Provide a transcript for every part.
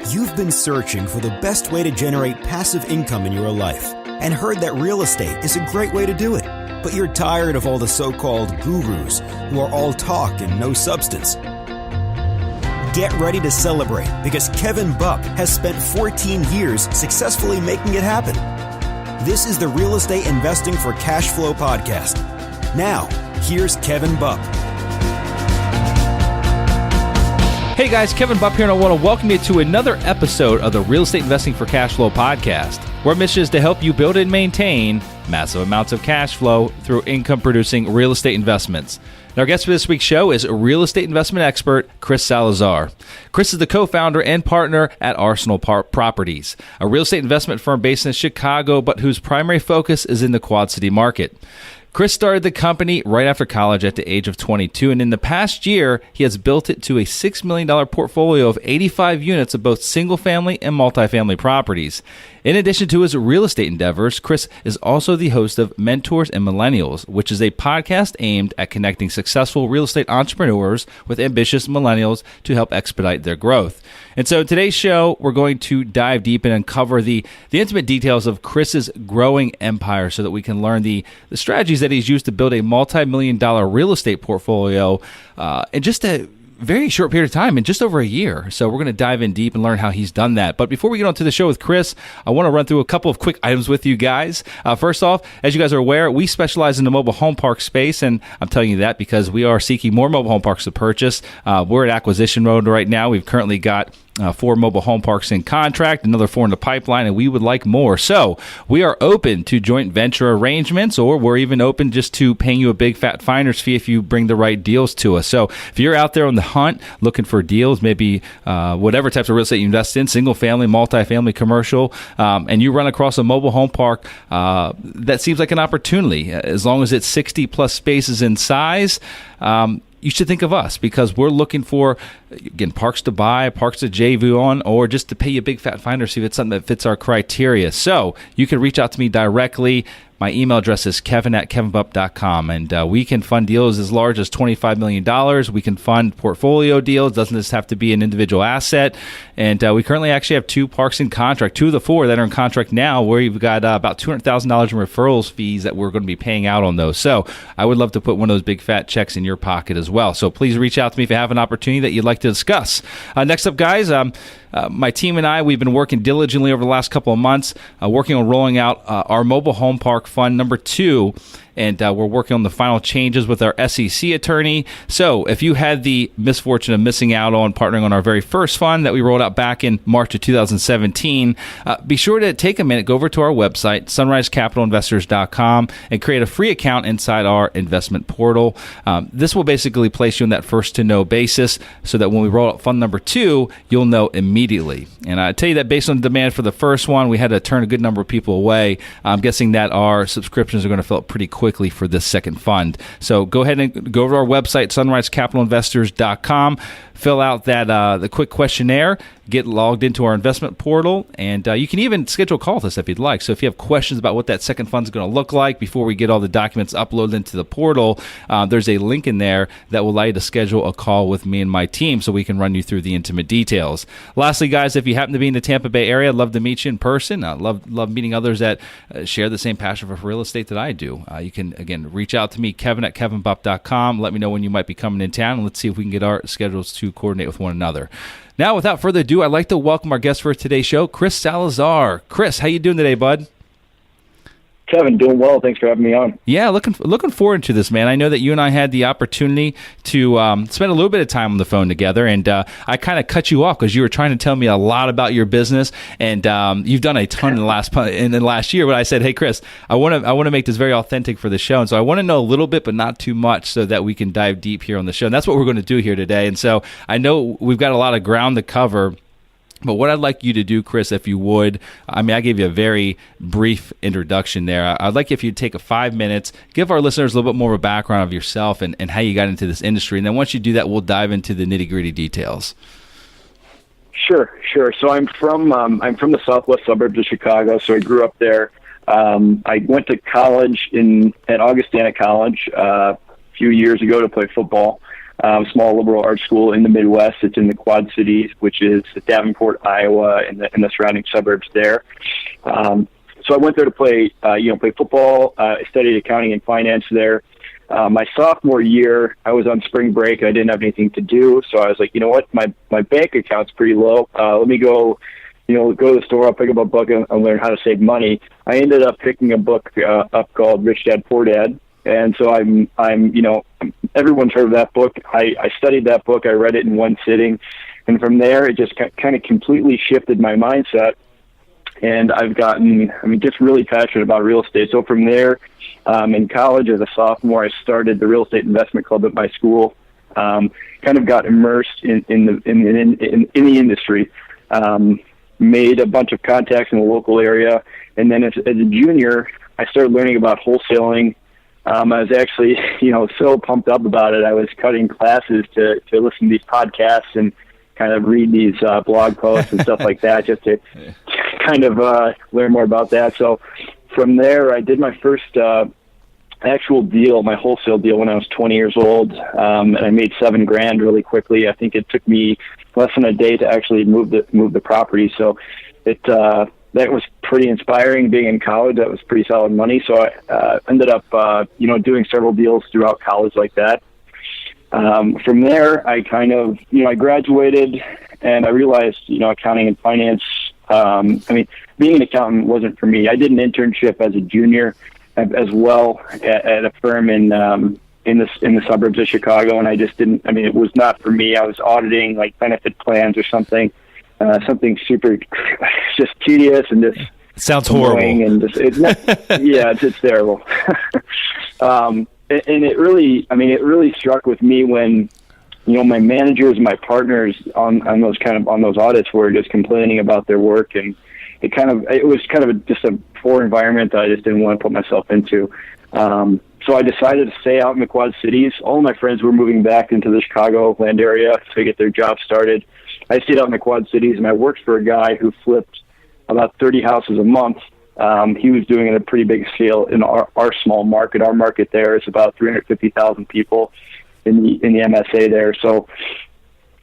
You've been searching for the best way to generate passive income in your life and heard that real estate is a great way to do it. But you're tired of all the so-called gurus who are all talk and no substance. Get ready to celebrate because Kevin Buck has spent 14 years successfully making it happen. This is the Real Estate Investing for Cash Flow podcast. Now, here's Kevin Buck. Hey guys, Kevin Buck here, and I want to welcome you to another episode of the Real Estate Investing for Cash Flow podcast, where our mission is to help you build and maintain massive amounts of cash flow through income-producing real estate investments. And our guest for this week's show is real estate investment expert Chris Salazar. Chris is the co-founder and partner at Arsenal Properties, a real estate investment firm based in Chicago, but whose primary focus is in the Quad City market. Chris started the company right after college at the age of 22, and in the past year, he has built it to a $6 million portfolio of 85 units of both single-family and multifamily properties. In addition to his real estate endeavors, Chris is also the host of Mentors and Millennials, which is a podcast aimed at connecting successful real estate entrepreneurs with ambitious millennials to help expedite their growth. And so today's show, we're going to dive deep and uncover the intimate details of Chris's growing empire so that we can learn the strategies that he's used to build a multi-million-dollar real estate portfolio in just a very short period of time, in just over a year. So we're going to dive in deep and learn how he's done that. But before we get on to the show with Chris, I want to run through a couple of quick items with you guys. First off, as you guys are aware, we specialize in the mobile home park space, and I'm telling you that because we are seeking more mobile home parks to purchase. We're at acquisition mode right now. We've currently got 4 mobile home parks in contract, another 4 in the pipeline, and we would like more. So we are open to joint venture arrangements, or we're even open just to paying you a big fat finder's fee if you bring the right deals to us. So if you're out there on the hunt looking for deals, maybe whatever types of real estate you invest in, single family, multifamily, commercial, and you run across a mobile home park that seems like an opportunity, as long as it's 60 plus spaces in size, you should think of us because we're looking for, again, parks to buy, parks to JV on, or just to pay you a big fat finder, see if it's something that fits our criteria. So you can reach out to me directly. My email address is kevin@kevinbuck.com, and we can fund deals as large as $25 million. We can fund portfolio deals. Doesn't just have to be an individual asset. And we currently actually have 2 parks in contract, 2 of the 4 that are in contract now, where we've got about $200,000 in referrals fees that we're going to be paying out on those. So I would love to put one of those big fat checks in your pocket as well. So please reach out to me if you have an opportunity that you'd like to discuss. Next up, guys, my team and I, we've been working diligently over the last couple of months, working on rolling out our mobile home park fund number 2. And we're working on the final changes with our SEC attorney. So if you had the misfortune of missing out on partnering on our very first fund that we rolled out back in March of 2017, be sure to take a minute, go over to our website, sunrisecapitalinvestors.com, and create a free account inside our investment portal. This will basically place you on that first-to-know basis so that when we roll out fund number 2, you'll know immediately. And I tell you that based on the demand for the first one, we had to turn a good number of people away. I'm guessing that our subscriptions are going to fill up pretty quickly for this second fund. So go ahead and go over to our website, sunrisecapitalinvestors.com, fill out that the quick questionnaire, get logged into our investment portal, and you can even schedule a call with us if you'd like. So if you have questions about what that second fund is going to look like before we get all the documents uploaded into the portal, there's a link in there that will allow you to schedule a call with me and my team so we can run you through the intimate details. Lastly, guys, if you happen to be in the Tampa Bay area, I'd love to meet you in person. I love meeting others that share the same passion for real estate that I do. You can, again, reach out to me, kevin@kevinbuck.com. Let me know when you might be coming in town, and let's see if we can get our schedules to coordinate with one another. Now, without further ado, I'd like to welcome our guest for today's show, Chris Salazar. Chris, how you doing today, bud? Kevin, doing well. Thanks for having me on. Yeah, looking forward to this, man. I know that you and I had the opportunity to spend a little bit of time on the phone together, and I kind of cut you off because you were trying to tell me a lot about your business, and you've done a ton in the last year. But I said, hey, Chris, I want to make this very authentic for the show, and so I want to know a little bit, but not too much, so that we can dive deep here on the show. And that's what we're going to do here today. And so I know we've got a lot of ground to cover. But what I'd like you to do, Chris, if you would, I mean, I gave you a very brief introduction there. I'd like if you'd take 5 minutes, give our listeners a little bit more of a background of yourself and how you got into this industry. And then once you do that, we'll dive into the nitty-gritty details. Sure. So I'm from the southwest suburbs of Chicago, so I grew up there. I went to college at Augustana College a few years ago to play football. small liberal arts school in the Midwest. It's in the Quad Cities, which is Davenport, Iowa, and the surrounding suburbs there. So I went there to play football. I studied accounting and finance there. My sophomore year, I was on spring break. I didn't have anything to do, so I was like, you know what, my bank account's pretty low. Let me go to the store. I'll pick up a book and learn how to save money. I ended up picking a book up called Rich Dad Poor Dad, and so I'm everyone's heard of that book. I studied that book. I read it in one sitting, and from there, it just kind of completely shifted my mindset. And I've gotten, just really passionate about real estate. So from there, in college as a sophomore, I started the real estate investment club at my school. Kind of got immersed in the industry. Made a bunch of contacts in the local area, and then as a junior, I started learning about wholesaling. I was actually, so pumped up about it. I was cutting classes to listen to these podcasts and kind of read these blog posts and stuff like that, just to kind of learn more about that. So from there, I did my first actual deal, my wholesale deal, when I was 20 years old, and I made $7,000 really quickly. I think it took me less than a day to actually move the property. So that was pretty inspiring. Being in college, that was pretty solid money. So I ended up doing several deals throughout college like that. From there, I kind of, I graduated, and I realized, accounting and finance, being an accountant wasn't for me. I did an internship as a junior as well at a firm in the suburbs of Chicago, and I just didn't, it was not for me. I was auditing like benefit plans or something super just tedious and just sounds horrible. And just, it's not, yeah, it's terrible. And it really struck with me when, my managers and my partners on those audits were just complaining about their work, and it was just a poor environment that I just didn't want to put myself into. So I decided to stay out in the Quad Cities. All of my friends were moving back into the Chicagoland area to get their jobs started. I stayed out in the Quad Cities, and I worked for a guy who flipped about 30 houses a month. He was doing it at a pretty big scale in our small market. Our market there is about 350,000 people in the MSA there. So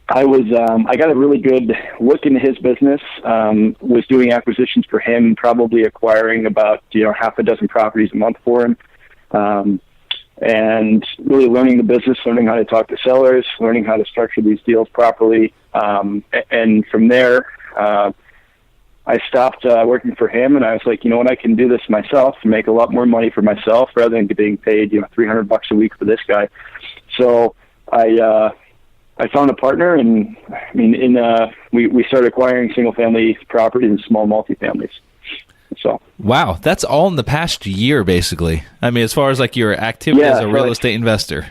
I got a really good look into his business, was doing acquisitions for him, probably acquiring about, half a dozen properties a month for him. And really learning the business, learning how to talk to sellers, learning how to structure these deals properly. And from there, I stopped working for him, and I was like, you know what, I can do this myself and make a lot more money for myself rather than being paid, $300 a week for this guy. So I found a partner, and we started acquiring single-family properties and small multifamilies. So wow, that's all in the past year, basically. As far as like your activity as a real estate investor.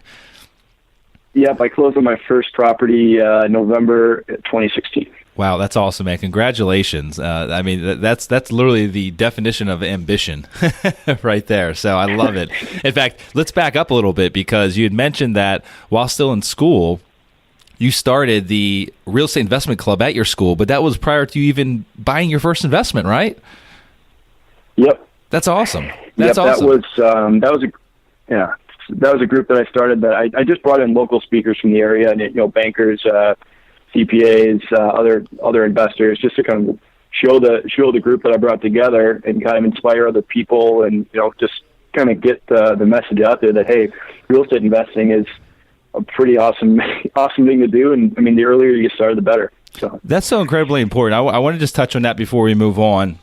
Yep, I closed on my first property November 2016. Wow, that's awesome, man! Congratulations. That's literally the definition of ambition, right there. So I love it. In fact, let's back up a little bit, because you had mentioned that while still in school, you started the real estate investment club at your school, but that was prior to you even buying your first investment, right? Yep. That's awesome. That's awesome. That was a group that I started. That I just brought in local speakers from the area, and bankers, CPAs, other investors, just to kind of show the group that I brought together and kind of inspire other people, and just kind of get the message out there that, hey, real estate investing is a pretty awesome thing to do, and the earlier you get started, the better. So that's so incredibly important. I want to just touch on that before we move on.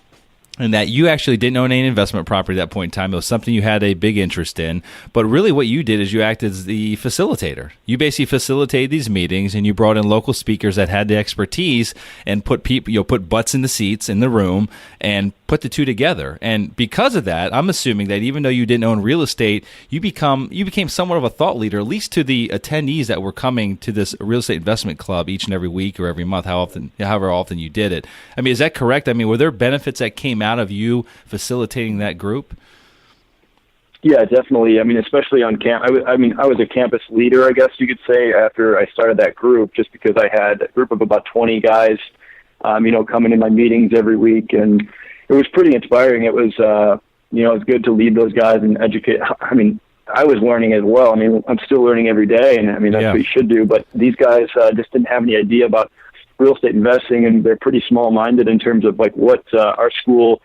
And that you actually didn't own any investment property at that point in time. It was something you had a big interest in. But really what you did is you acted as the facilitator. You basically facilitated these meetings, and you brought in local speakers that had the expertise and put butts in the seats in the room and put the two together. And because of that, I'm assuming that even though you didn't own real estate, you became somewhat of a thought leader, at least to the attendees that were coming to this real estate investment club each and every week or every month, however often you did it. Is that correct? Were there benefits that came out of you facilitating that group? Yeah, definitely. Especially on camp. I was a campus leader, I guess you could say, after I started that group, just because I had a group of about 20 guys, coming to my meetings every week, and it was pretty inspiring. It was, it was good to lead those guys and educate. I was learning as well. I mean, I'm still learning every day, and I mean, that's what you should do. But these guys just didn't have any idea about real estate investing, and they're pretty small-minded in terms of like what our school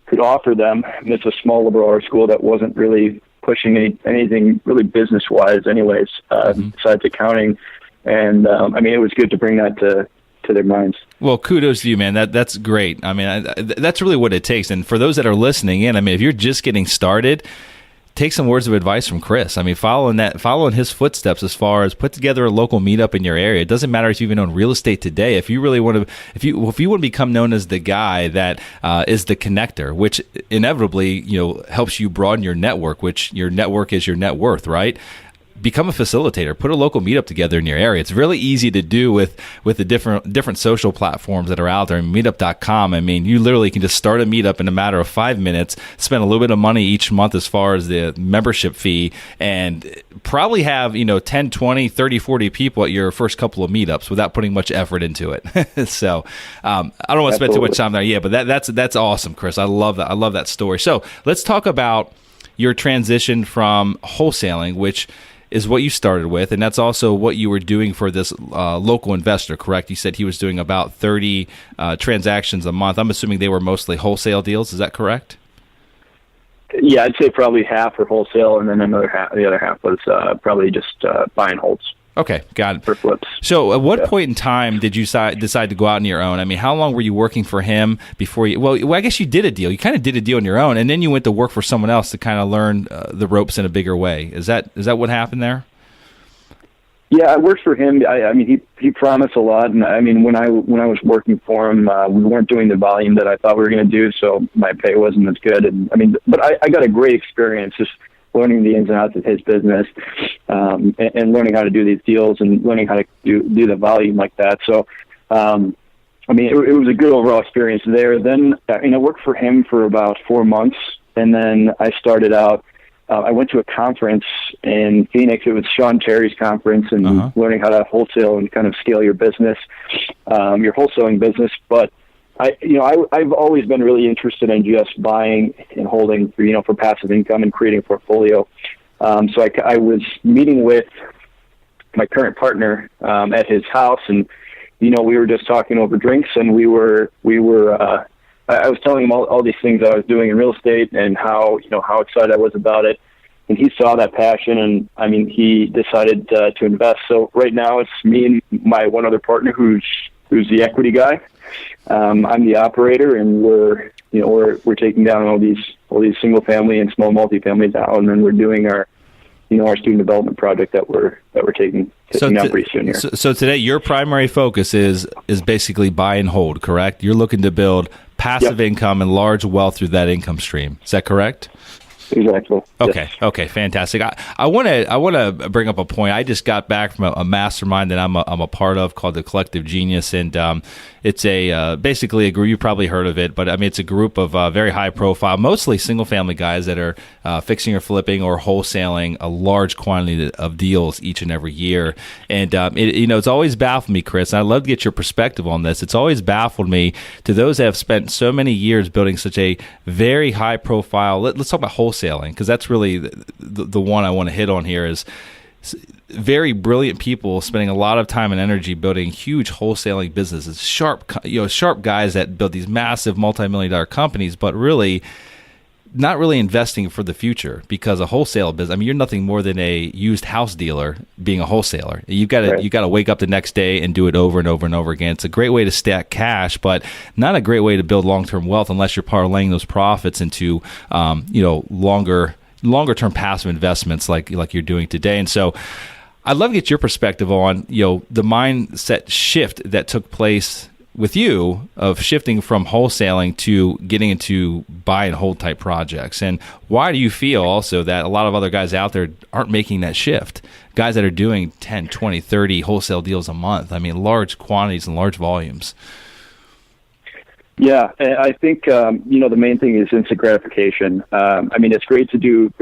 could offer them. And it's a small liberal arts school that wasn't really pushing anything really business-wise anyways, besides accounting. And, I mean, it was good to bring that to their minds. Well, kudos to you, man. That's great. I mean, that's really what it takes. And for those that are listening in, I mean, if you're just getting started, take some words of advice from Chris. I mean, following his footsteps as far as put together a local meetup in your area. It doesn't matter if you even own real estate today. If you really want to, if you want to become known as the guy that is the connector, which inevitably helps you broaden your network, which your network is your net worth, right? Become a facilitator. Put a local meetup together in your area. It's really easy to do with the different social platforms that are out there. Meetup.com. I mean, you literally can just start a meetup in a matter of 5 minutes, spend a little bit of money each month as far as the membership fee, and probably have 10, 20, 30, 40 people at your first couple of meetups without putting much effort into it. So I don't want to spend too much time there. Yeah, but that's awesome, Chris. I love that. I love that story. So let's talk about your transition from wholesaling, which is what you started with, and that's also what you were doing for this local investor, correct? You said he was doing about 30 transactions a month. I'm assuming they were mostly wholesale deals. Is that correct? Yeah, I'd say probably half were wholesale, and then the other half was probably just buy and holds. Okay, got it. For flips. So at what point in time did you decide to go out on your own? I mean, how long were you working for him before you... Well, I guess you did a deal. You kind of did a deal on your own, and then you went to work for someone else to kind of learn the ropes in a bigger way. Is that what happened there? Yeah, I worked for him. I mean, he promised a lot, and I mean, when I was working for him, we weren't doing the volume that I thought we were going to do, so my pay wasn't as good. And I mean, but I got a great experience just learning the ins and outs of his business, and learning how to do these deals and learning how to do the volume like that. So, I mean, it was a good overall experience there. Then, I worked for him for about 4 months, and then I started out. I went to a conference in Phoenix. It was Sean Terry's conference, and learning how to wholesale and kind of scale your business, your wholesaling business. But I've always been really interested in just buying and holding for passive income and creating a portfolio. So I was meeting with my current partner at his house, and we were just talking over drinks, and I was telling him all these things I was doing in real estate and how excited I was about it. And he saw that passion, and I mean, he decided to invest. So right now it's me and my one other partner who's the equity guy. I'm the operator, and we're taking down all these single family and small multifamilies out, and then we're doing our student development project that we're taking down pretty soon here. So today your primary focus is basically buy and hold, correct? You're looking to build passive income and large wealth through that income stream. Is that correct? Exactly. Okay. Yes. Okay. Fantastic. I want to bring up a point. I just got back from a mastermind that I'm a part of called the Collective Genius, and it's basically a group. You probably heard of it, but I mean it's a group of very high profile, mostly single family guys that are fixing or flipping or wholesaling a large quantity of deals each and every year. And it's always baffled me, Chris. And I'd love to get your perspective on this. It's always baffled me to those that have spent so many years building such a very high profile. Let's talk about wholesaling, because that's really the one I want to hit on here. Is very brilliant people spending a lot of time and energy building huge wholesaling businesses, sharp guys that build these massive multi-million-dollar companies, but really not really investing for the future, because a wholesale business, I mean, you're nothing more than a used house dealer being a wholesaler. You've got to wake up the next day and do it over and over and over again. It's a great way to stack cash, but not a great way to build long-term wealth unless you're parlaying those profits into longer-term passive investments like you're doing today. And so I'd love to get your perspective on the mindset shift that took place with you of shifting from wholesaling to getting into buy and hold type projects. And why do you feel also that a lot of other guys out there aren't making that shift? Guys that are doing 10, 20, 30 wholesale deals a month. I mean, large quantities and large volumes. Yeah, I think the main thing is instant gratification. I mean, it's great to do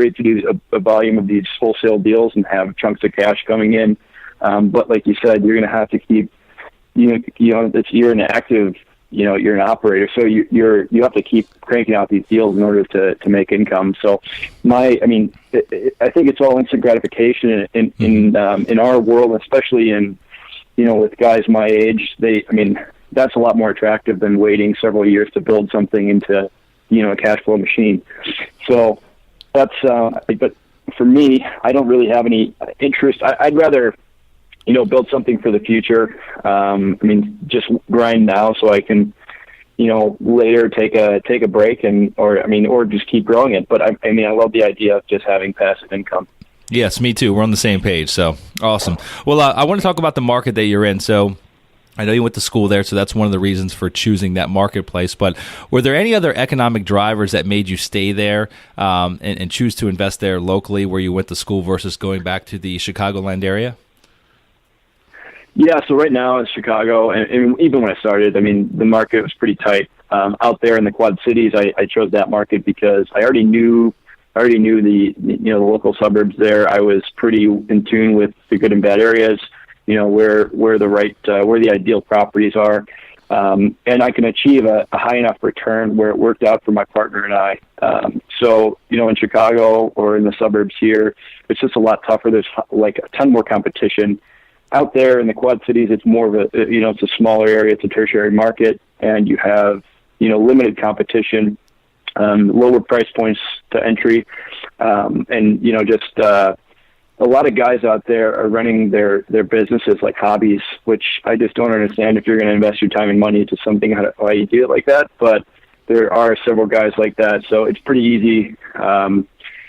a volume of these wholesale deals and have chunks of cash coming in. But like you said, you're going to have to keep, you're an active you're an operator, so you have to keep cranking out these deals in order to make income. So I think it's all instant gratification in our world, especially in, with guys my age. That's a lot more attractive than waiting several years to build something into, a cash flow machine. So that's, but for me, I don't really have any interest. I'd rather, build something for the future. Just grind now so I can, later take a break or just keep growing it. But I love the idea of just having passive income. Yes, me too. We're on the same page. So awesome. Well, I want to talk about the market that you're in. So I know you went to school there, so that's one of the reasons for choosing that marketplace. But were there any other economic drivers that made you stay there and choose to invest there locally where you went to school versus going back to the Chicagoland area? Yeah, so right now in Chicago, and even when I started, the market was pretty tight. Out there in the Quad Cities, I chose that market because I already knew the the local suburbs there. I was pretty in tune with the good and bad areas, where the ideal properties are, and I can achieve a high enough return where it worked out for my partner and I. So in Chicago or in the suburbs here, it's just a lot tougher. There's like a ton more competition. Out there in the Quad Cities, it's more of a, it's a smaller area, it's a tertiary market, and you have, limited competition, lower price points to entry, and, just a lot of guys out there are running their businesses like hobbies, which I just don't understand if you're going to invest your time and money into something, why you do it like that. But there are several guys like that, so it's pretty easy,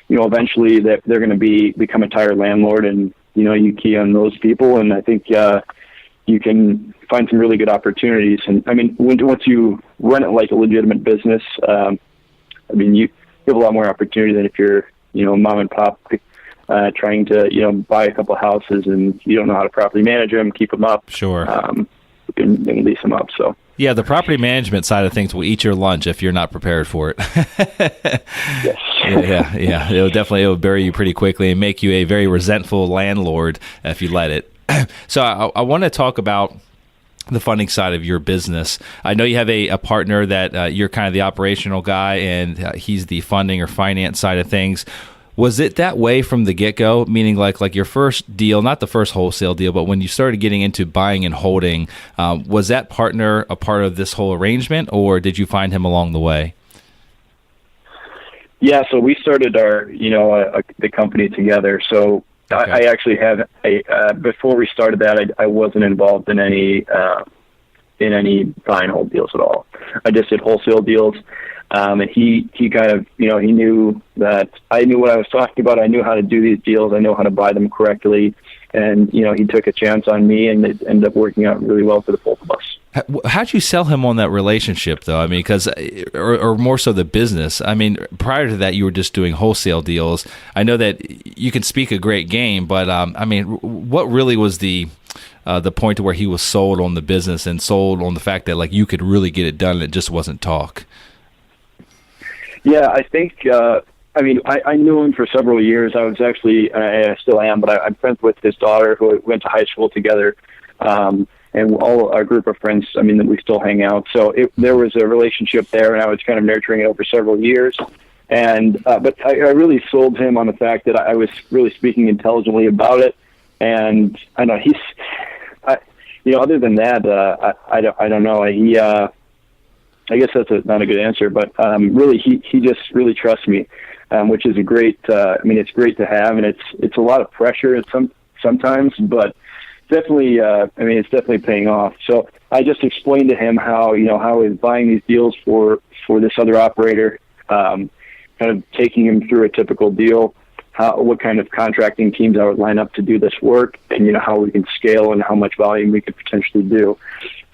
eventually that they're going to become a tired landlord, and you key on those people, and I think you can find some really good opportunities. And once you run it like a legitimate business, you have a lot more opportunity than if you're, mom and pop trying to, buy a couple of houses and you don't know how to properly manage them, keep them up. Sure. You can lease them up. So. Yeah, the property management side of things will eat your lunch if you're not prepared for it. Yes. Yeah. It'll bury you pretty quickly and make you a very resentful landlord if you let it. So I want to talk about the funding side of your business. I know you have a partner that you're kind of the operational guy, and he's the funding or finance side of things. Was it that way from the get-go, meaning like your first deal, not the first wholesale deal, but when you started getting into buying and holding, was that partner a part of this whole arrangement, or did you find him along the way? Yeah, so we started the company together. So okay. I actually have before we started that, I wasn't involved in any buy and hold deals at all. I just did wholesale deals. And he kind of, he knew that I knew what I was talking about. I knew how to do these deals. I know how to buy them correctly. And, he took a chance on me, and it ended up working out really well for the both of us. How'd you sell him on that relationship, though? Or more so the business. Prior to that, you were just doing wholesale deals. I know that you can speak a great game, but, what really was the point to where he was sold on the business and sold on the fact that, you could really get it done and it just wasn't talk? Yeah, I think, I knew him for several years. I was actually, I still am, but I'm friends with his daughter who went to high school together. And all our group of friends, that we still hang out. So there was a relationship there, and I was kind of nurturing it over several years. And, but I really sold him on the fact that I was really speaking intelligently about it. And I know other than that, I don't know. I guess that's not a good answer, but really, he just really trusts me, which is a great. It's great to have, and it's a lot of pressure sometimes, but definitely, it's definitely paying off. So I just explained to him how he's buying these deals for this other operator, kind of taking him through a typical deal, what kind of contracting teams I would line up to do this work, and how we can scale and how much volume we could potentially do.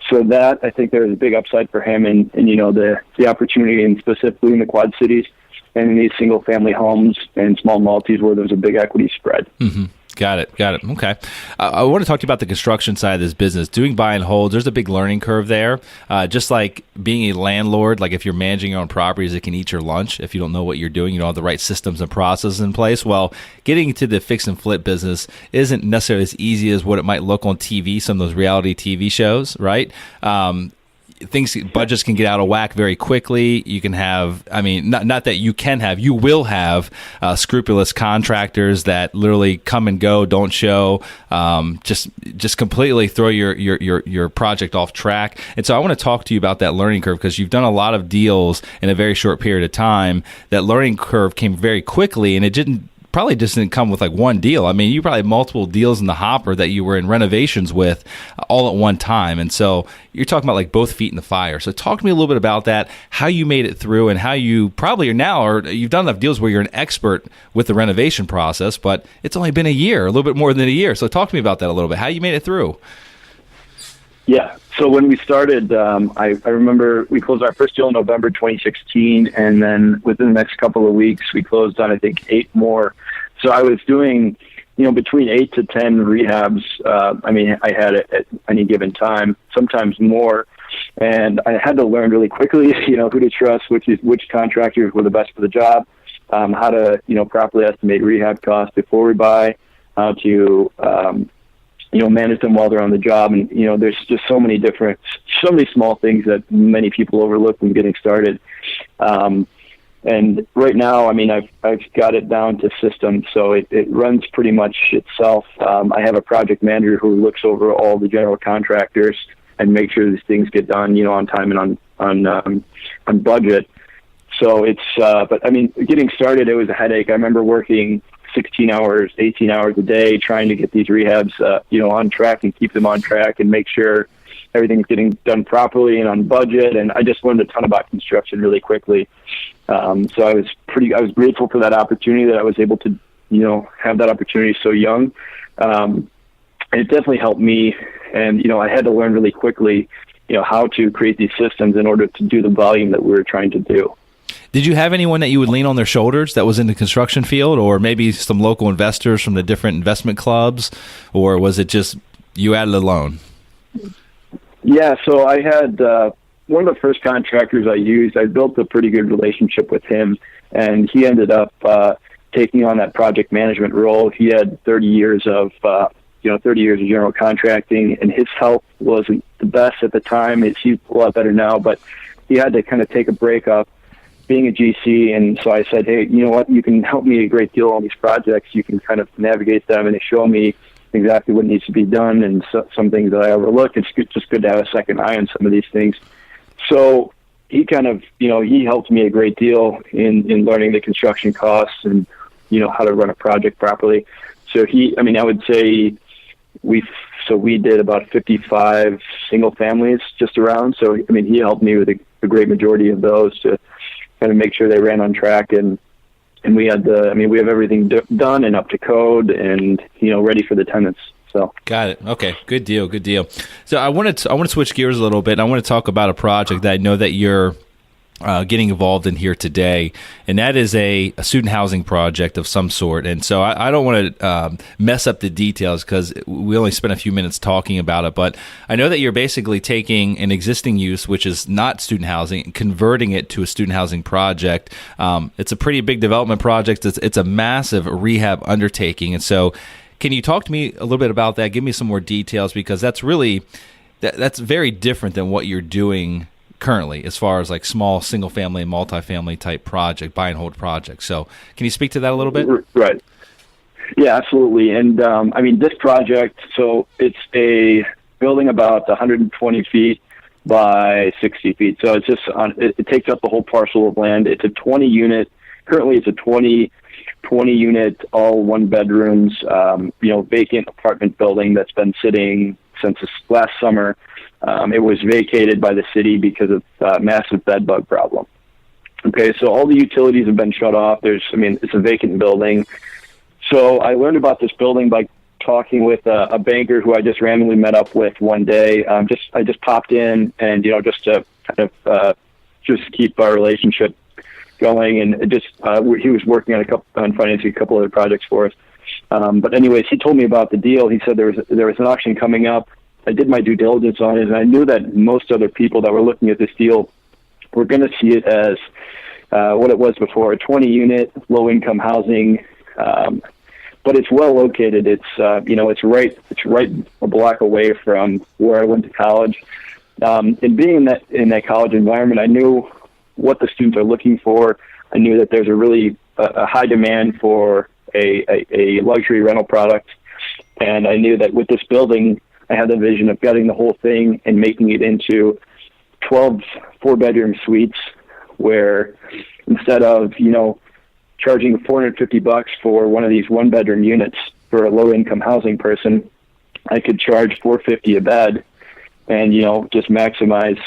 So that, I think there's a big upside for him, and the opportunity, and specifically in the Quad Cities and in these single family homes and small multis where there's a big equity spread. Mm-hmm. Got it. Okay. I want to talk to you about the construction side of this business. Doing buy and hold, there's a big learning curve there. Just like being a landlord, like if you're managing your own properties, it can eat your lunch if you don't know what you're doing, you don't have the right systems and processes in place. Well, getting into the fix and flip business isn't necessarily as easy as what it might look on TV, some of those reality TV shows, right? budgets can get out of whack very quickly. You can have, I mean, not that you can have, you will have scrupulous contractors that literally come and go, don't show, just completely throw your project off track. And so I want to talk to you about that learning curve, because you've done a lot of deals in a very short period of time. That learning curve came very quickly, and it probably just didn't come with like one deal. I mean, you probably had multiple deals in the hopper that you were in renovations with all at one time. And so you're talking about like both feet in the fire. So talk to me a little bit about that, how you made it through, and how you probably are now, or you've done enough deals where you're an expert with the renovation process, but it's only been a year, a little bit more than a year. So talk to me about that a little bit, how you made it through. Yeah. So when we started, I remember we closed our first deal in November 2016, and then within the next couple of weeks, we closed on, I think, 8 more. So I was doing, between 8 to 10 rehabs. I had it at any given time, sometimes more. And I had to learn really quickly, who to trust, which contractors were the best for the job, how to, properly estimate rehab costs before we buy, how to, manage them while they're on the job. And, there's just so many small things that many people overlook when getting started. And right now, I've got it down to systems, so it runs pretty much itself. I have a project manager who looks over all the general contractors and makes sure these things get done, on time and on budget. So getting started, it was a headache. I remember working 16 hours, 18 hours a day trying to get these rehabs, on track and keep them on track and make sure everything's getting done properly and on budget. And I just learned a ton about construction really quickly. So I was grateful for that opportunity, that I was able to, have that opportunity so young. And it definitely helped me. And, I had to learn really quickly, how to create these systems in order to do the volume that we were trying to do. Did you have anyone that you would lean on their shoulders that was in the construction field, or maybe some local investors from the different investment clubs, or was it just you at it alone? Yeah, so I had one of the first contractors I used. I built a pretty good relationship with him, and he ended up taking on that project management role. He had 30 years of general contracting, and his health wasn't the best at the time. He's a lot better now, but he had to kind of take a break off being a GC. And so I said, hey, you know what, you can help me a great deal on these projects. You can kind of navigate them and show me exactly what needs to be done, and some things that I overlook. It's just good to have a second eye on some of these things. So he kind of, he helped me a great deal in learning the construction costs and, how to run a project properly. So I would say we did about 55 single families just around. So, he helped me with a great majority of those to kind of make sure they ran on track, and we had we have everything done and up to code and, ready for the tenants. So got it. Okay. Good deal. So I want to switch gears a little bit. I want to talk about a project that I know that you're getting involved in here today, and that is a student housing project of some sort. And so I don't want to mess up the details, because we only spent a few minutes talking about it, but I know that you're basically taking an existing use, which is not student housing, and converting it to a student housing project. It's a pretty big development project. It's a massive rehab undertaking. And so can you talk to me a little bit about that? Give me some more details, because that's really, that's very different than what you're doing currently, as far as like small single family and multifamily type project, buy and hold project. So can you speak to that a little bit? Right. Yeah, absolutely. And this project, so it's a building about 120 feet by 60 feet. So it's just it takes up the whole parcel of land. It's a 20 unit. Currently it's a 20 unit, all one bedrooms, vacant apartment building that's been sitting since last summer. It was vacated by the city because of massive bed bug problem. Okay, so all the utilities have been shut off. It's a vacant building. So I learned about this building by talking with a banker who I just randomly met up with one day. I just popped in, and just to kind of just keep our relationship going, and he was working on financing a couple other projects for us. But anyways, he told me about the deal. He said there was an auction coming up. I did my due diligence on it, and I knew that most other people that were looking at this deal were going to see it as what it was before, a 20-unit low-income housing. But it's well located. It's right a block away from where I went to college. And being in that college environment, I knew what the students are looking for. I knew that there's a really a high demand for a luxury rental product. And I knew that with this building, I had the vision of gutting the whole thing and making it into 12 four-bedroom suites where instead of, charging $450 for one of these one-bedroom units for a low-income housing person, I could charge $450 a bed and, just maximize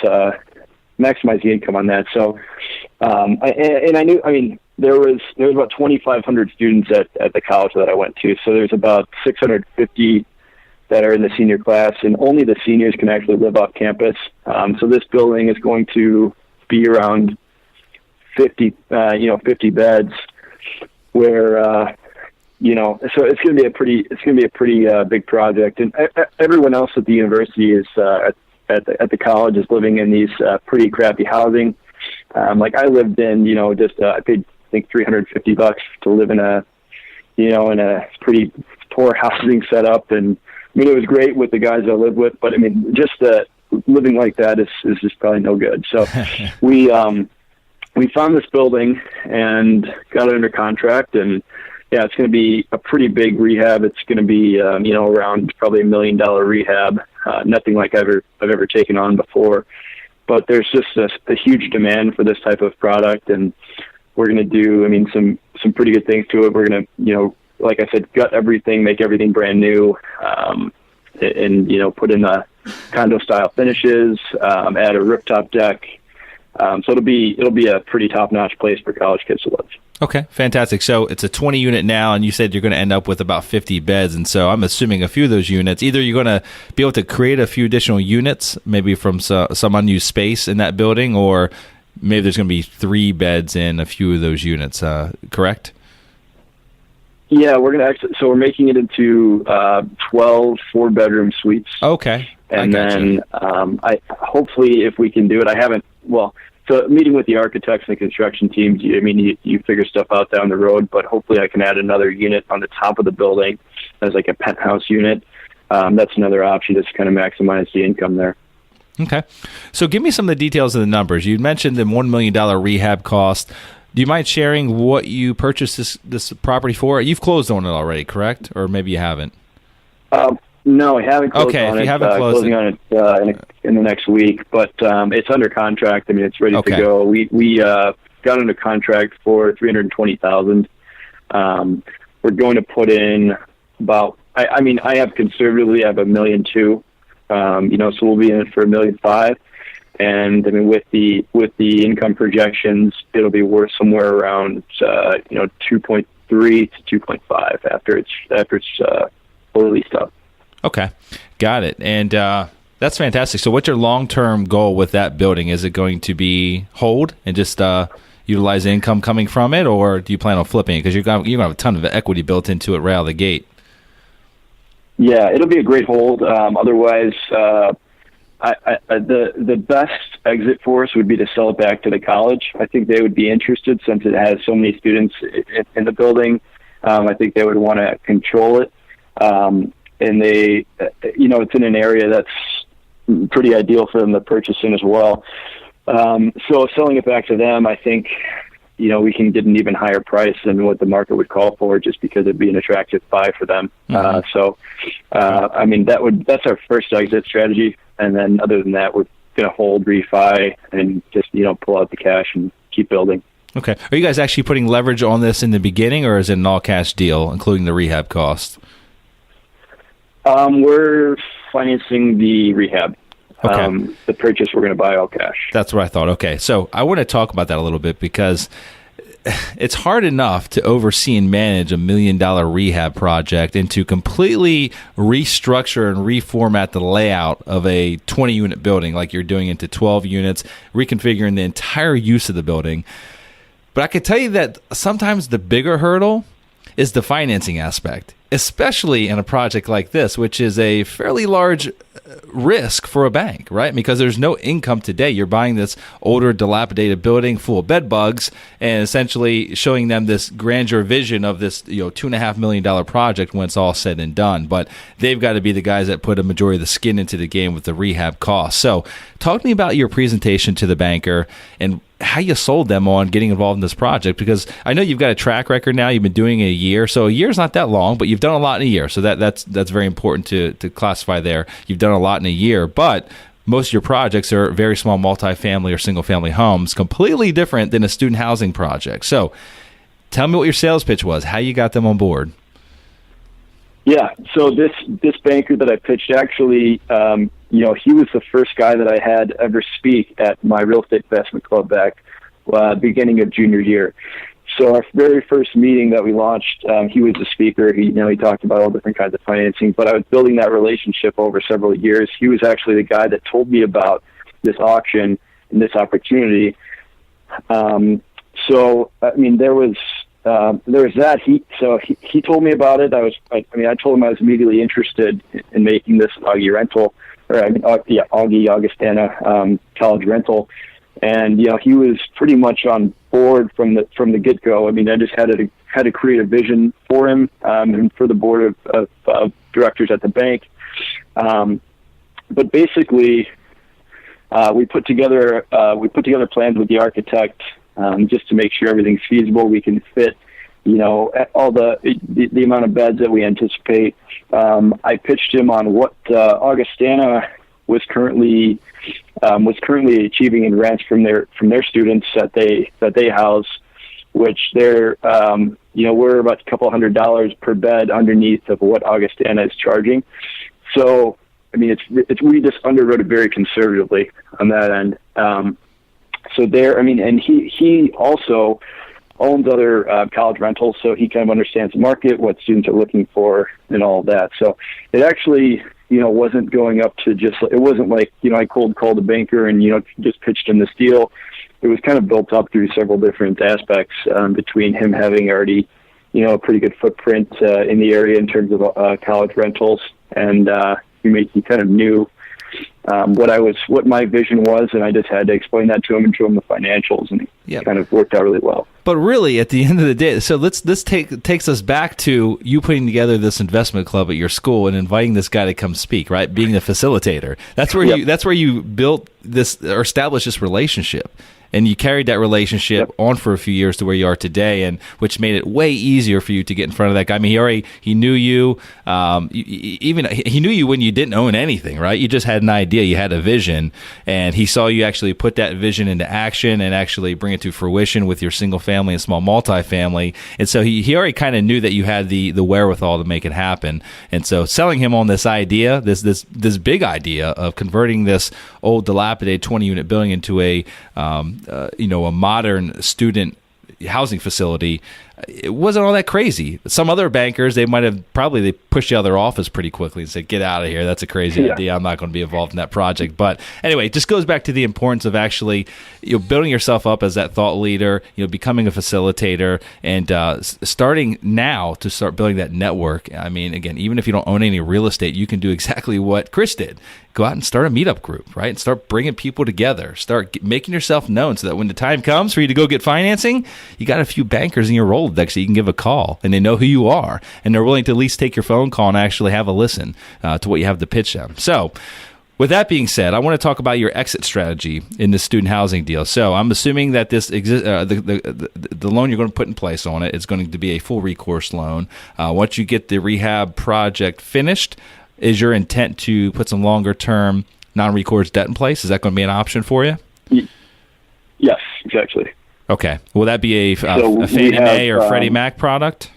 the income on that. So, I knew, there was about 2,500 students at the college that I went to. So there's about 650 that are in the senior class, and only the seniors can actually live off campus. So this building is going to be around 50 beds, where so it's going to be a pretty big project. And everyone else at the university is at the college is living in these pretty crappy housing. Like I lived in, I paid I think $350 to live in a pretty poor housing setup. And it was great with the guys I lived with, but just living like that is just probably no good. So we found this building and got it under contract, and yeah, it's going to be a pretty big rehab. It's going to be around probably $1 million rehab. Nothing like I've ever taken on before, but there's just a huge demand for this type of product, and we're going to do, some pretty good things to it. We're going to, like I said, gut everything, make everything brand new, and put in the condo style finishes, add a rooftop deck. So it'll be a pretty top notch place for college kids to live. Okay, fantastic. So it's a 20 unit now, and you said you're going to end up with about 50 beds. And so I'm assuming a few of those units, either you're going to be able to create a few additional units, maybe from some unused space in that building, or maybe there's going to be 3 beds in a few of those units, correct? Yeah, we're making it into 12 four-bedroom suites. Okay. And then I hopefully, if we can do it, so meeting with the architects and the construction teams, you figure stuff out down the road, but hopefully I can add another unit on the top of the building as like a penthouse unit. That's another option to just kind of maximize the income there. Okay. So give me some of the details of the numbers. You mentioned the $1 million rehab cost. Do you mind sharing what you purchased this property for? You've closed on it already, correct? Or maybe you haven't? No, I haven't closed on it. Okay, if you haven't closed closing on it in the next week, but it's under contract. It's ready to go. We got under contract for $320,000. We're going to put in about. I have conservatively $1.2 million. So we'll be in it for $1.5 million. And with the income projections, it'll be worth somewhere around 2.3 to 2.5 after it's fully leased up. Okay, got it. And that's fantastic. So what's your long-term goal with that building? Is it going to be hold and just utilize the income coming from it, or do you plan on flipping it? Because you're going to have a ton of equity built into it right out of the gate. Yeah, it'll be a great hold. Otherwise, the best exit for us would be to sell it back to the college. I think they would be interested since it has so many students in the building. I think they would want to control it. And they, it's in an area that's pretty ideal for them to purchase in as well. So selling it back to them, I think, we can get an even higher price than what the market would call for, just because it'd be an attractive buy for them. Mm-hmm. That's our first exit strategy. And then other than that, we're going to hold, refi, and just, pull out the cash and keep building. Okay. Are you guys actually putting leverage on this in the beginning, or is it an all-cash deal, including the rehab cost? We're financing the rehab. Okay. The purchase, we're going to buy all cash. That's what I thought. Okay. So I want to talk about that a little bit, because it's hard enough to oversee and manage $1 million rehab project and to completely restructure and reformat the layout of a 20-unit building like you're doing into 12 units, reconfiguring the entire use of the building. But I can tell you that sometimes the bigger hurdle is the financing aspect, especially in a project like this, which is a fairly large risk for a bank, right? Because there's no income today. You're buying this older, dilapidated building full of bed bugs and essentially showing them this grandeur vision of this, $2.5 million project when it's all said and done. But they've got to be the guys that put a majority of the skin into the game with the rehab costs. So talk to me about your presentation to the banker and how you sold them on getting involved in this project, because I know you've got a track record now. You've been doing it a year, so a year's not that long, but you've done a lot in a year. So that's very important to classify there. You've done a lot in a year, but most of your projects are very small multifamily or single-family homes, completely different than a student housing project. So tell me what your sales pitch was, how you got them on board. Yeah, so this banker that I pitched, actually, he was the first guy that I had ever speak at my real estate investment club back beginning of junior year. So our very first meeting that we launched, he was the speaker. He talked about all different kinds of financing, but I was building that relationship over several years. He was actually the guy that told me about this auction and this opportunity. So I mean, there was that. He told me about it. I told him I was immediately interested in making this an Augie rental, Augie Augustana college rental, and he was pretty much on board from the get go. I mean, I just had to create a vision for him and for the board of directors at the bank. But basically, we put together plans with the architect. Just to make sure everything's feasible, we can fit, all the amount of beds that we anticipate. I pitched him on what Augustana was currently achieving in rents from their students that they house, which they're we're about a couple $100 per bed underneath of what Augustana is charging. So I mean, we just underwrote it very conservatively on that end. So there, I mean, and he also owns other college rentals, so he kind of understands the market, what students are looking for, and all of that. So it actually, wasn't going up to it wasn't like, I cold called a banker and, just pitched him this deal. It was kind of built up through several different aspects between him having already, a pretty good footprint in the area in terms of college rentals, and he kind of knew what my vision was, and I just had to explain that to him and show him the financials, and it kind of worked out really well. But really, at the end of the day, so this takes us back to you putting together this investment club at your school and inviting this guy to come speak, right? Being the facilitator. That's where you built this or established this relationship. And you carried that relationship on for a few years to where you are today, and which made it way easier for you to get in front of that guy. I mean, he knew you. He knew you when you didn't own anything, right? You just had an idea, you had a vision, and he saw you actually put that vision into action and actually bring it to fruition with your single family and small multifamily. And so he already kind of knew that you had the wherewithal to make it happen. And so selling him on this idea, this big idea of converting this old dilapidated 20-unit building into a modern student housing facility, it wasn't all that crazy. Some other bankers, they pushed you out of their office pretty quickly and said, "Get out of here. That's a crazy idea. I'm not going to be involved in that project." But anyway, it just goes back to the importance of actually building yourself up as that thought leader, becoming a facilitator, and starting now to start building that network. I mean, again, even if you don't own any real estate, you can do exactly what Chris did. Go out and start a meetup group, right? And start bringing people together. Start making yourself known so that when the time comes for you to go get financing, you got a few bankers in your Rolodex that you can give a call, and they know who you are, and they're willing to at least take your phone call and actually have a listen to what you have to pitch them. So with that being said, I want to talk about your exit strategy in this student housing deal. So I'm assuming that this the loan you're going to put in place on it is going to be a full recourse loan. Once you get the rehab project finished, is your intent to put some longer-term non-recourse debt in place? Is that going to be an option for you? Yes, exactly. Okay. Will that be a Fannie Mae or Freddie Mac product?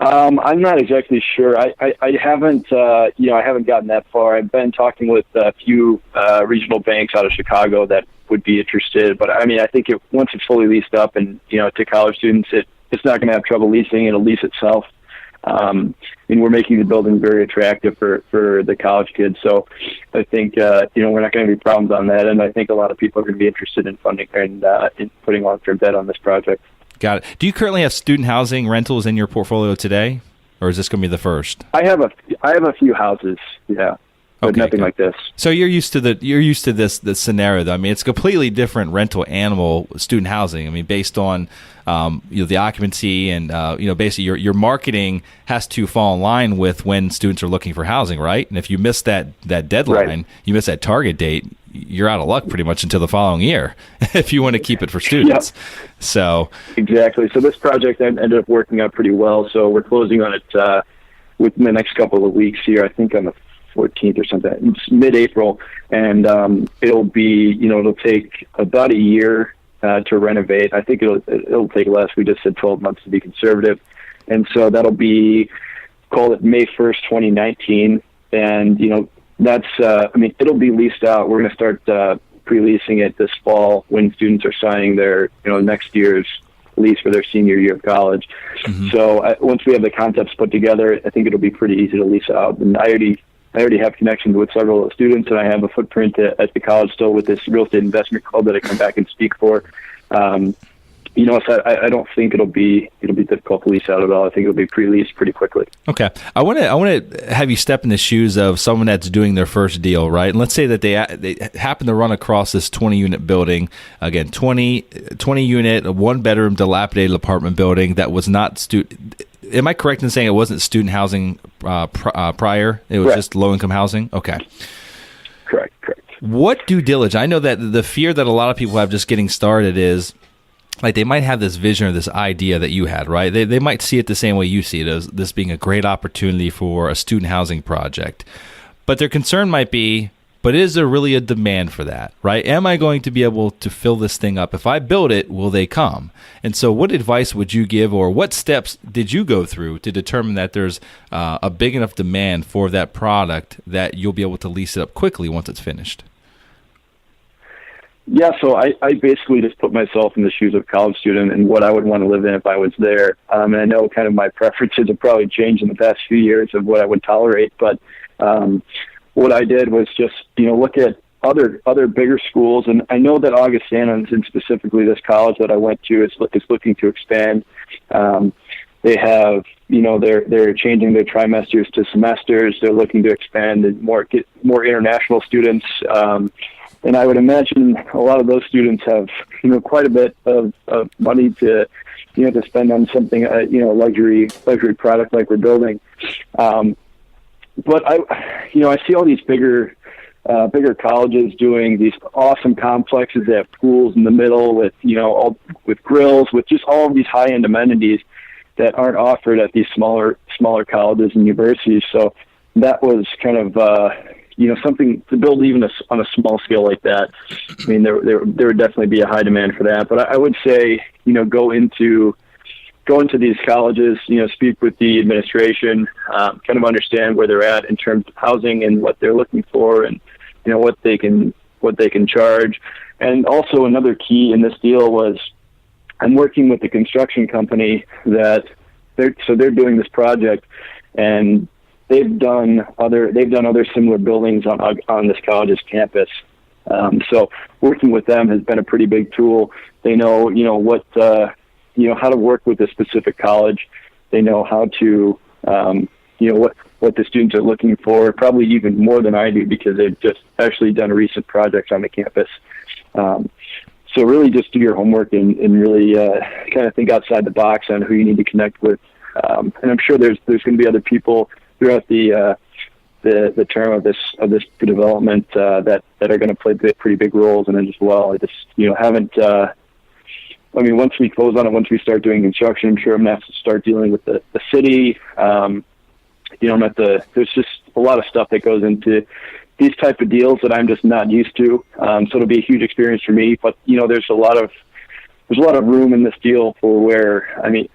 I'm not exactly sure. I haven't I haven't gotten that far. I've been talking with a few regional banks out of Chicago that would be interested. But I mean, I think once it's fully leased up and to college students, it's not going to have trouble leasing. It'll lease itself. And we're making the building very attractive for the college kids. So I think, we're not going to be problems on that. And I think a lot of people are going to be interested in funding and in putting long-term debt on this project. Got it. Do you currently have student housing rentals in your portfolio today? or is this going to be the first? I have a few houses, yeah, but Okay, nothing good. like this. So you're used to this scenario, though. I mean, it's a completely different rental animal, student housing. I mean, based on the occupancy and basically your marketing has to fall in line with when students are looking for housing, right? And if you miss that deadline, Right. you miss that target date, you're out of luck pretty much until the following year if you want to keep it for students. Yep. So Exactly. So this project ended up working out pretty well. So we're closing on it within the next couple of weeks here. I think on the 14th or something. It's mid-April, and it'll take about a year to renovate. I think it'll take less. We just said 12 months to be conservative, and so that'll be, call it May 1st, 2019, and that's it'll be leased out. We're going to start pre-leasing it this fall when students are signing their next year's lease for their senior year of college. Mm-hmm. So once we have the concepts put together, I think it'll be pretty easy to lease out. And I already have connections with several students, and I have a footprint at the college still with this real estate investment club that I come back and speak for. So I don't think it'll be difficult to lease out at all. I think it'll be pre-leased pretty quickly. Okay, I want to have you step in the shoes of someone that's doing their first deal, right? And let's say that they happen to run across this 20-unit building, again, 20 unit, 1-bedroom, dilapidated apartment building that was not student. Am I correct in saying it wasn't student housing prior? It was Correct. just low-income housing? Okay. Correct. What due diligence? I know that the fear that a lot of people have just getting started is, like, they might have this vision or this idea that you had, right? They might see it the same way you see it, as this being a great opportunity for a student housing project. But their concern might be, but is there really a demand for that, right? Am I going to be able to fill this thing up? If I build it, will they come? And so what advice would you give, or what steps did you go through to determine that there's a big enough demand for that product that you'll be able to lease it up quickly once it's finished? Yeah, so I basically just put myself in the shoes of a college student and what I would want to live in if I was there. And I know kind of my preferences have probably changed in the past few years of what I would tolerate, but what I did was just, look at other bigger schools. And I know that Augustana, and specifically this college that I went to, is looking to expand. They have, they're changing their trimesters to semesters. They're looking to expand and get more international students. And I would imagine a lot of those students have, quite a bit of money to spend on something, luxury product like we're building. But I see all these bigger colleges doing these awesome complexes that have pools in the middle with, with grills, with just all of these high-end amenities that aren't offered at these smaller colleges and universities. So that was kind of, something to build even on a small scale like that. I mean, there would definitely be a high demand for that. But I would say, go into these colleges, speak with the administration, kind of understand where they're at in terms of housing and what they're looking for, and what they can charge. And also another key in this deal was I'm working with the construction company that they're doing this project, and they've done other similar buildings on this college's campus. So working with them has been a pretty big tool. They know, what how to work with a specific college. They know how to, what the students are looking for, probably even more than I do, because they've just actually done a recent project on the campus. So really just do your homework and really kind of think outside the box on who you need to connect with. And I'm sure there's going to be other people throughout the term of this development that are going to play pretty big roles in it as well. I just haven't. Once we close on it, once we start doing construction, I'm sure I'm going to have to start dealing with the city. There's just a lot of stuff that goes into these type of deals that I'm just not used to. So it'll be a huge experience for me. But there's a lot of room in this deal for me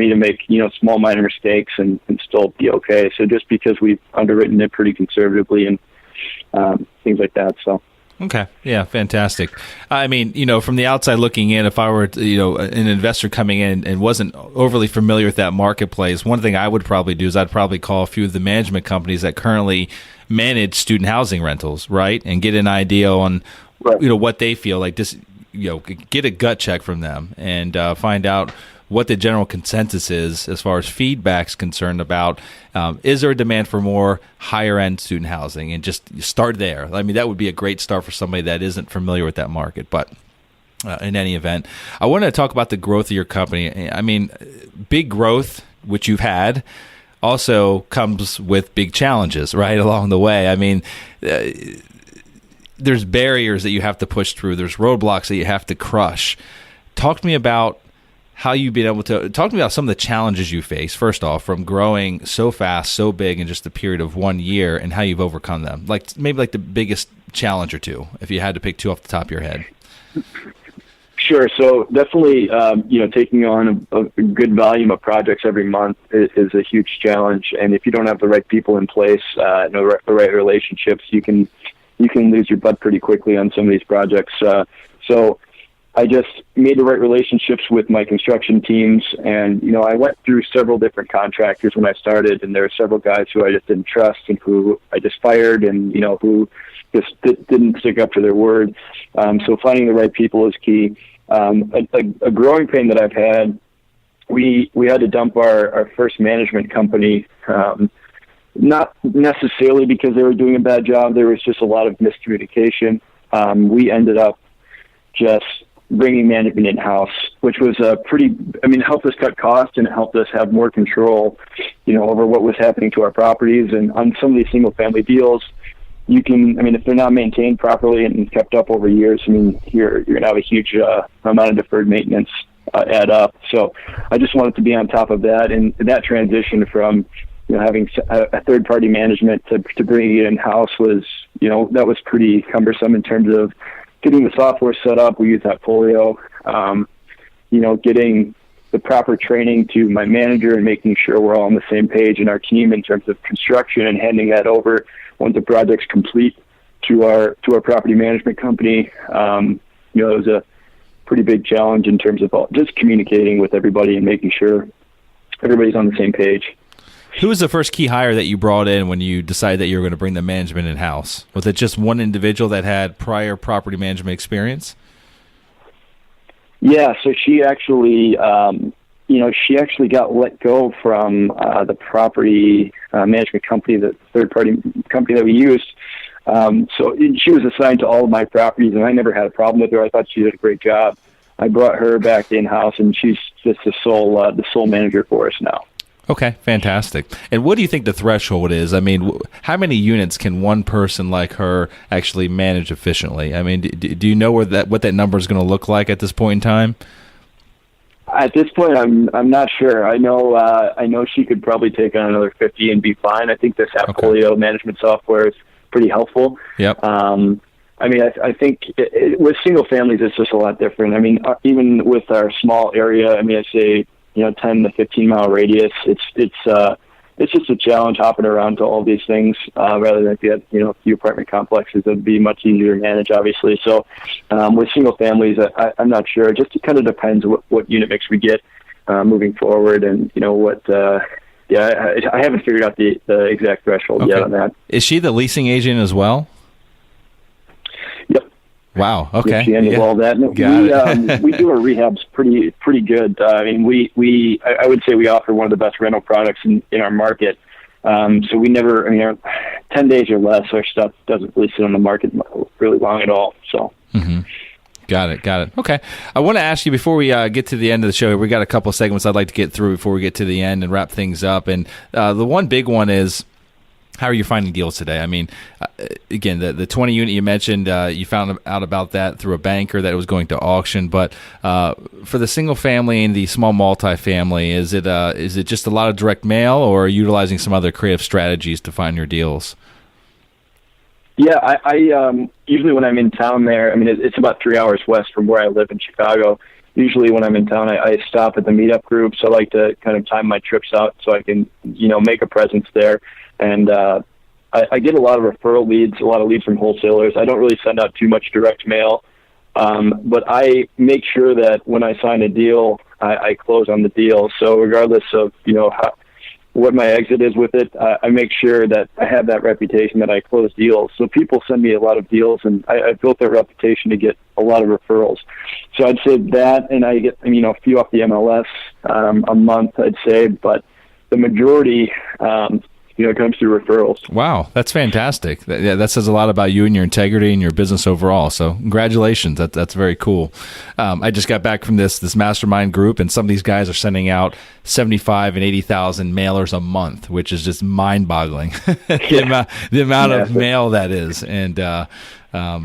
to make small minor mistakes and still be okay. So just because we've underwritten it pretty conservatively and things like that. So. Okay. Yeah. Fantastic. I mean, from the outside looking in, if I were, an investor coming in and wasn't overly familiar with that marketplace, one thing I would probably do is I'd probably call a few of the management companies that currently manage student housing rentals, right? And get an idea on, Right. What they feel like. Just, get a gut check from them and find out what the general consensus is as far as feedback's concerned about, is there a demand for more higher-end student housing? And just start there. I mean, that would be a great start for somebody that isn't familiar with that market. But in any event, I want to talk about the growth of your company. I mean, big growth, which you've had, also comes with big challenges right along the way. I mean, there's barriers that you have to push through. There's roadblocks that you have to crush. Talk to me about how you've been able to talk to me about some of the challenges you face, first off, from growing so fast, so big in just a period of 1 year, and how you've overcome them. Like maybe like the biggest challenge or two, if you had to pick two off the top of your head. Sure. So definitely, taking on a good volume of projects every month is a huge challenge. And if you don't have the right people in place, the right relationships, you can lose your butt pretty quickly on some of these projects. So I just made the right relationships with my construction teams, and I went through several different contractors when I started, and there were several guys who I just didn't trust and who I just fired, and who just didn't stick up to their word. So finding the right people is key. A growing pain that I've had, we had to dump our first management company, not necessarily because they were doing a bad job. There was just a lot of miscommunication. We ended up just bringing management in-house, which was helped us cut costs, and it helped us have more control, over what was happening to our properties. And on some of these single-family deals, if they're not maintained properly and kept up over years, you're going to have a huge amount of deferred maintenance add up. So I just wanted to be on top of that. And that transition from, having a third-party management to bringing it in-house was, that was pretty cumbersome in terms of getting the software set up. We use Appfolio, getting the proper training to my manager and making sure we're all on the same page in our team in terms of construction, and handing that over once the project's complete to our property management company. It was a pretty big challenge in terms of just communicating with everybody and making sure everybody's on the same page. Who was the first key hire that you brought in when you decided that you were going to bring the management in-house? Was it just one individual that had prior property management experience? Yeah, so she actually, got let go from the property management company, the third-party company that we used. So she was assigned to all of my properties, and I never had a problem with her. I thought she did a great job. I brought her back in-house, and she's just the sole manager for us now. Okay, fantastic. And what do you think the threshold is? How many units can one person like her actually manage efficiently? Do you know what that number is going to look like at this point in time? At this point, I'm not sure. I know she could probably take on another 50 and be fine. I think this Appfolio management software is pretty helpful. Yep. I think with single families, it's just a lot different. Even with our small area, I say 10 to 15 mile radius, it's just a challenge hopping around to all these things, rather than if you had, a few apartment complexes, it'd be much easier to manage, obviously. So, with single families, I'm not sure. It just kind of depends what unit mix we get, moving forward, and, I haven't figured out the exact threshold yet on that. Is she the leasing agent as well? Yep. Wow. Okay. She handles all that. We do our rehabs pretty good. I would say we offer one of the best rental products in our market. So we never, 10 days or less, our stuff doesn't really sit on the market really long at all. So. Mm-hmm. Got it. Okay. I want to ask you before we get to the end of the show, we got a couple of segments I'd like to get through before we get to the end and wrap things up. And the one big one is, how are you finding deals today? Again, the 20 unit you mentioned, you found out about that through a banker that it was going to auction. But for the single family and the small multifamily, is it just a lot of direct mail, or are you utilizing some other creative strategies to find your deals? Yeah, I usually when I'm in town there, it's about 3 hours west from where I live in Chicago. Usually when I'm in town, I stop at the meetup groups. I like to kind of time my trips out so I can, make a presence there. And I get a lot of referral leads, a lot of leads from wholesalers. I don't really send out too much direct mail, but I make sure that when I sign a deal, I close on the deal. So regardless of what my exit is with it, I make sure that I have that reputation that I close deals. So people send me a lot of deals, and I built that reputation to get a lot of referrals. So I'd say that, and I get, a few off the MLS a month, I'd say, but the majority, comes through referrals. Wow, that's fantastic. That says a lot about you and your integrity and your business overall. So congratulations. That's very cool. I just got back from this mastermind group, and some of these guys are sending out 75 and 80,000 mailers a month, which is just mind-boggling. the amount of mail that is. And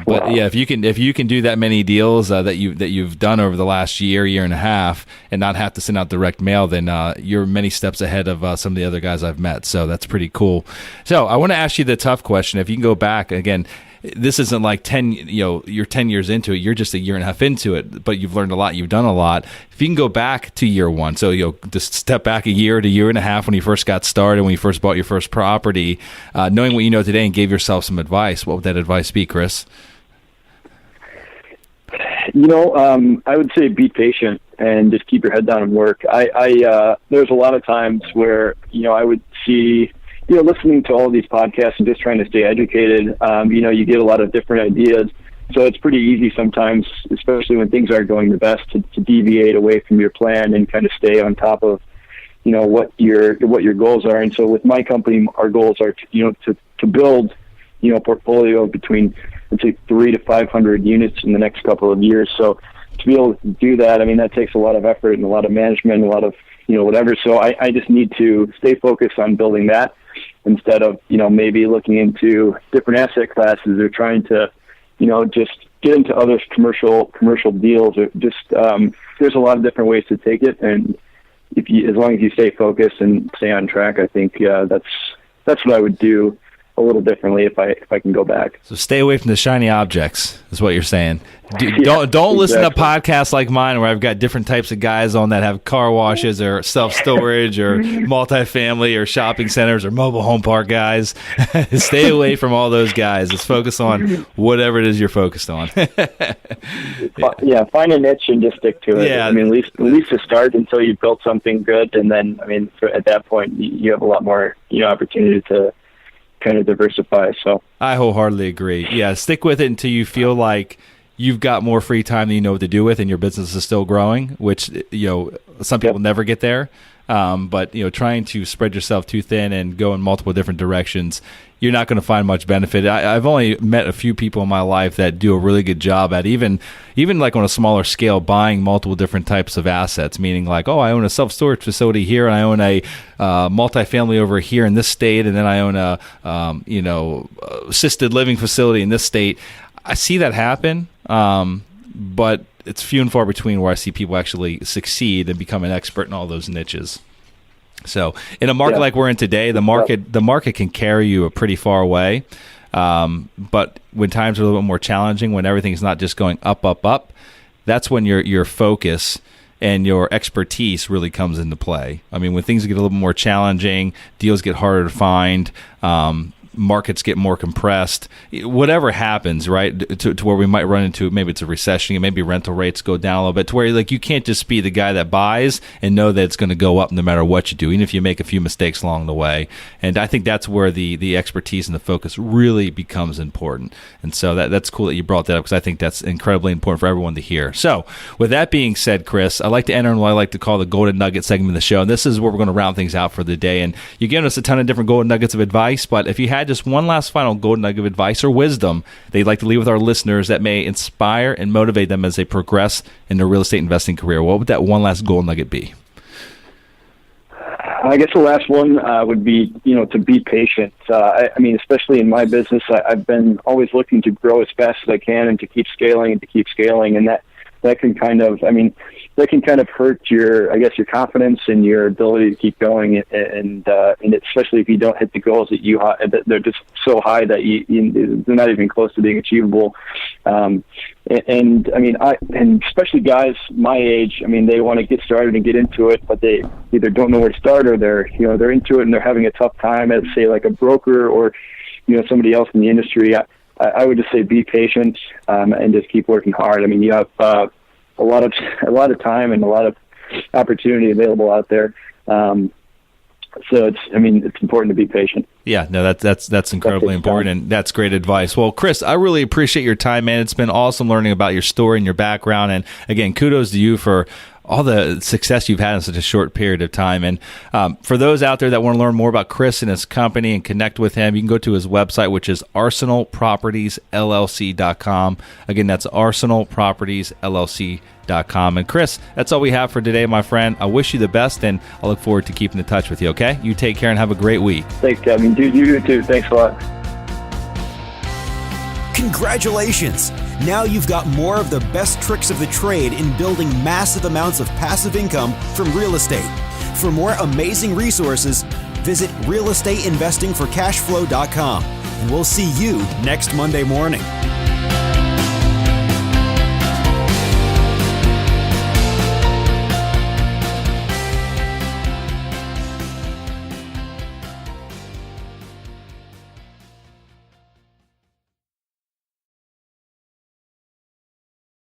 but yeah, if you can do that many deals that you've done over the last year and a half, and not have to send out direct mail, then you're many steps ahead of some of the other guys I've met. So that's pretty cool. So I want to ask you the tough question. If you can go back again, this isn't like 10. You're 10 years into it. You're just a year and a half into it, but you've learned a lot. You've done a lot. If you can go back to year one, so just step back a year to year and a half when you first got started, when you first bought your first property, knowing what you know today, and gave yourself some advice. What would that advice be, Chris? I would say be patient and just keep your head down and work. There's a lot of times where, I would see, listening to all of these podcasts and just trying to stay educated, you get a lot of different ideas. So it's pretty easy sometimes, especially when things aren't going the best, to deviate away from your plan and kind of stay on top of, what your goals are. And so with my company, our goals are to build, a portfolio between, let's say, 300 to 500 units in the next couple of years. So to be able to do that, that takes a lot of effort and a lot of management, and a lot of, whatever. So I just need to stay focused on building that instead of, maybe looking into different asset classes or trying to, just get into other commercial deals. Or just, there's a lot of different ways to take it. And as long as you stay focused and stay on track, I think, that's what I would do a little differently if I can go back. So stay away from the shiny objects is what you're saying. Don't listen to podcasts like mine where I've got different types of guys on that have car washes or self-storage or multifamily or shopping centers or mobile home park guys. Stay away from all those guys. Let's focus on whatever it is you're focused on. Yeah, find a niche and just stick to it. Yeah. At least to start until you've built something good, and then at that point you have a lot more opportunity to kind of diversify. So I wholeheartedly agree. Yeah, stick with it until you feel like you've got more free time than you know what to do with, and your business is still growing, which some people never get there. But trying to spread yourself too thin and go in multiple different directions, you're not going to find much benefit. I've only met a few people in my life that do a really good job at even like on a smaller scale, buying multiple different types of assets, meaning like, I own a self-storage facility here, and I own a multifamily over here in this state, and then I own a assisted living facility in this state. I see that happen, but it's few and far between where I see people actually succeed and become an expert in all those niches. So in a market like we're in today, the market can carry you a pretty far away. But when times are a little bit more challenging, when everything's not just going up, up, up, that's when your focus and your expertise really comes into play. When things get a little bit more challenging, deals get harder to find, markets get more compressed, whatever happens, right, to where we might run into, maybe it's a recession, maybe rental rates go down a little bit, to where you can't just be the guy that buys and know that it's going to go up no matter what you do, even if you make a few mistakes along the way. And I think that's where the expertise and the focus really becomes important. And so that's cool that you brought that up, because I think that's incredibly important for everyone to hear. So with that being said, Chris, I like to enter in what I like to call the Golden Nugget segment of the show. And this is where we're going to round things out for the day. And you've given us a ton of different golden nuggets of advice, but if you had just one last final golden nugget of advice or wisdom that you'd like to leave with our listeners that may inspire and motivate them as they progress in their real estate investing career, what would that one last golden nugget be? I guess the last one would be, to be patient. Especially in my business, I've been always looking to grow as fast as I can and to keep scaling, and that can kind of hurt your confidence and your ability to keep going, and especially if you don't hit the goals that they're just so high that they're not even close to being achievable. And especially guys my age, they want to get started and get into it, but they either don't know where to start, or they're into it and they're having a tough time as, say, like a broker or somebody else in the industry. I would just say be patient and just keep working hard. You have a lot of time and a lot of opportunity available out there. So it's important to be patient. Yeah, no, that's incredibly important, and that's great advice. Well, Chris, I really appreciate your time, man. It's been awesome learning about your story and your background, and again, kudos to you for all the success you've had in such a short period of time. And for those out there that want to learn more about Chris and his company and connect with him, you can go to his website, which is arsenalpropertiesllc.com. Again, that's arsenalpropertiesllc.com. And Chris, that's all we have for today, my friend. I wish you the best, and I look forward to keeping in touch with you, okay? You take care and have a great week. Thanks, Kevin. Dude, you too. Thanks a lot. Congratulations! Now you've got more of the best tricks of the trade in building massive amounts of passive income from real estate. For more amazing resources, visit realestateinvestingforcashflow.com, and we'll see you next Monday morning.